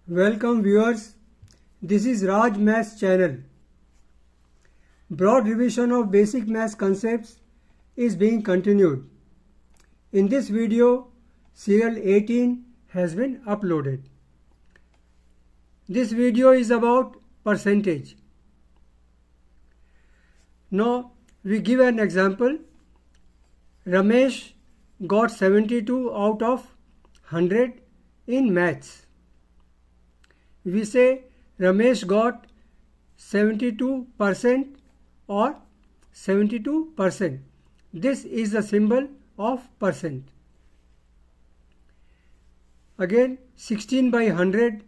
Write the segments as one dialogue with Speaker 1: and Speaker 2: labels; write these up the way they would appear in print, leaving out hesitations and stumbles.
Speaker 1: Welcome viewers, this is Raj Maths channel. Broad revision of basic maths concepts is being continued. In this video, serial 18 has been uploaded. This video is about percentage. Now we give an example. Ramesh got 72 out of 100 in maths. We say Ramesh got 72% or 72%. This is the symbol of percent. Again 16 by 100.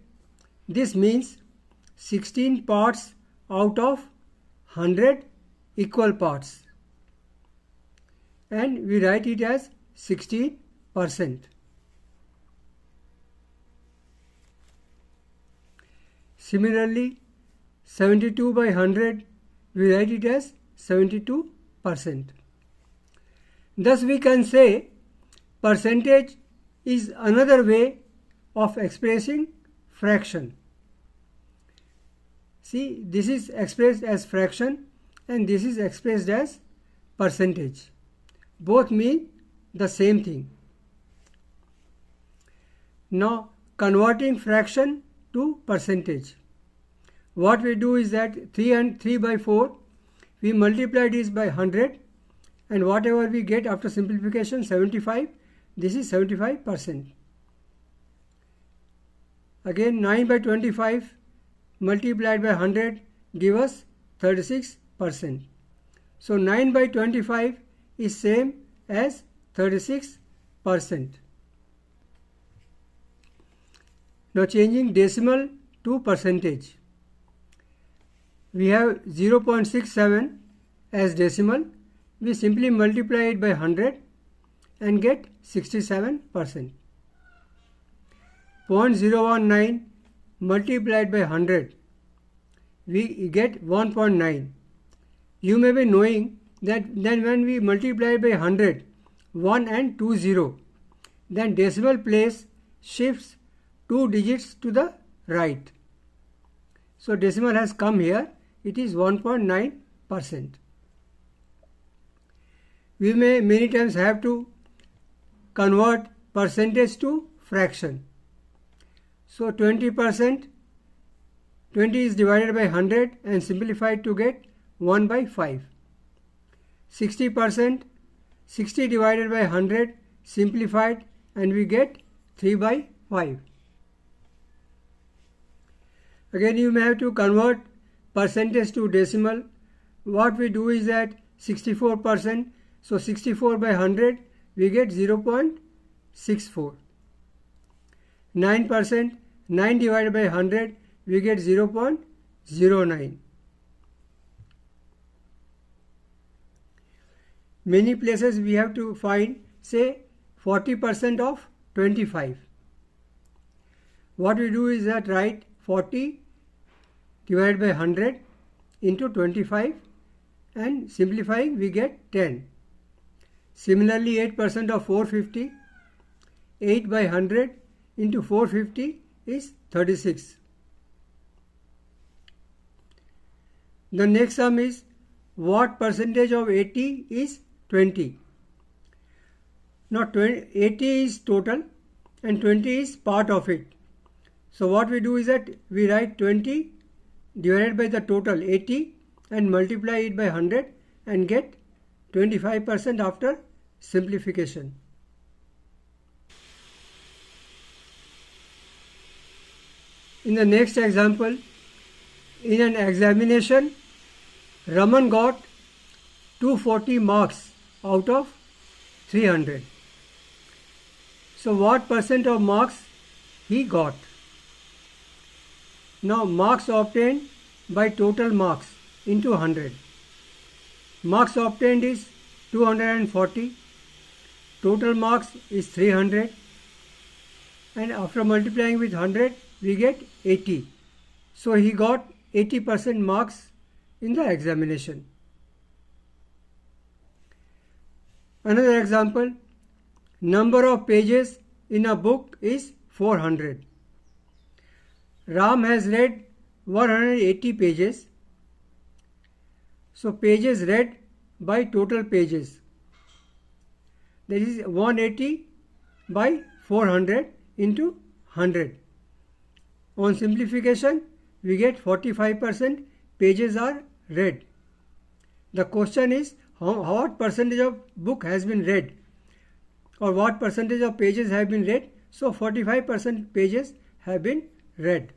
Speaker 1: This means 16 parts out of 100 equal parts. And we write it as 16%. Similarly, 72 by 100, we write it as 72%. Thus we can say percentage is another way of expressing fraction. See, this is expressed as fraction and this is expressed as percentage. Both mean the same thing. Now, converting fraction to percentage. What we do is that 3 and 3 by 4, we multiply this by 100 and whatever we get after simplification 75, this is 75%. Again 9 by 25 multiplied by 100 give us 36%. So 9 by 25 is same as 36%. Now changing decimal to percentage. We have 0.67 as decimal. We simply multiply it by 100 and get 67%. 0.019 multiplied by 100. We get 1.9. You may be knowing that then when we multiply by 100, 1 and 2 0, then decimal place shifts 2 digits to the right. So decimal has come here, it is 1.9%. We may many times have to convert percentage to fraction. So 20%, 20 is divided by 100 and simplified to get 1 by 5. 60%, 60 divided by 100 simplified and we get 3 by 5. Again you may have to convert percentage to decimal. What we do is that 64%, so 64 by 100 we get 0.64. 9%, 9 divided by 100 we get 0.09. Many places we have to find say 40% of 25. What we do is that write 40 divided by 100 into 25 and simplifying we get 10. Similarly 8% of 450, 8 by 100 into 450 is 36. The next sum is what percentage of 80 is 20. Now 80 is total and 20 is part of it. So what we do is that we write 20 divided by the total 80 and multiply it by 100 and get 25% after simplification. In the next example, in an examination, Raman got 240 marks out of 300. So what percent of marks he got? Now marks obtained by total marks into 100. Marks obtained is 240. Total marks is 300. And after multiplying with 100 we get 80. So he got 80% marks in the examination. Another example, number of pages in a book is 400. Ram has read 180 pages. So pages read by total pages. That is 180 by 400 into 100. On simplification, we get 45% pages are read. The question is what percentage of book has been read, or what percentage of pages have been read. So 45% pages have been read.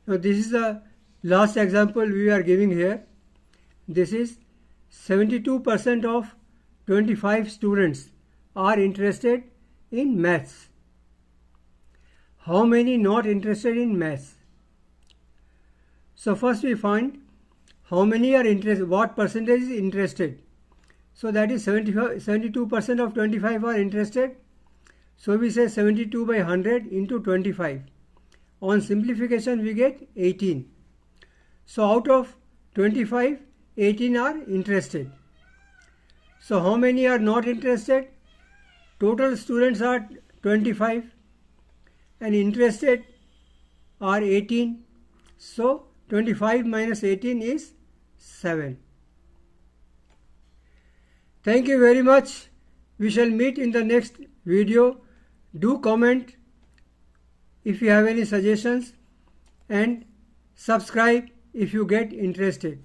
Speaker 1: Now this is the last example we are giving here. This is 72% of 25 students are interested in maths. How many not interested in maths? So first we find how many are interested, what percentage is interested. So that is 72% of 25 are interested. So we say 72 by 100 into 25. On simplification we get 18. So out of 25, 18 are interested. So how many are not interested? Total students are 25 and interested are 18. So 25 minus 18 is 7. Thank you very much. We shall meet in the next video. Do comment if you have any suggestions and subscribe if you get interested.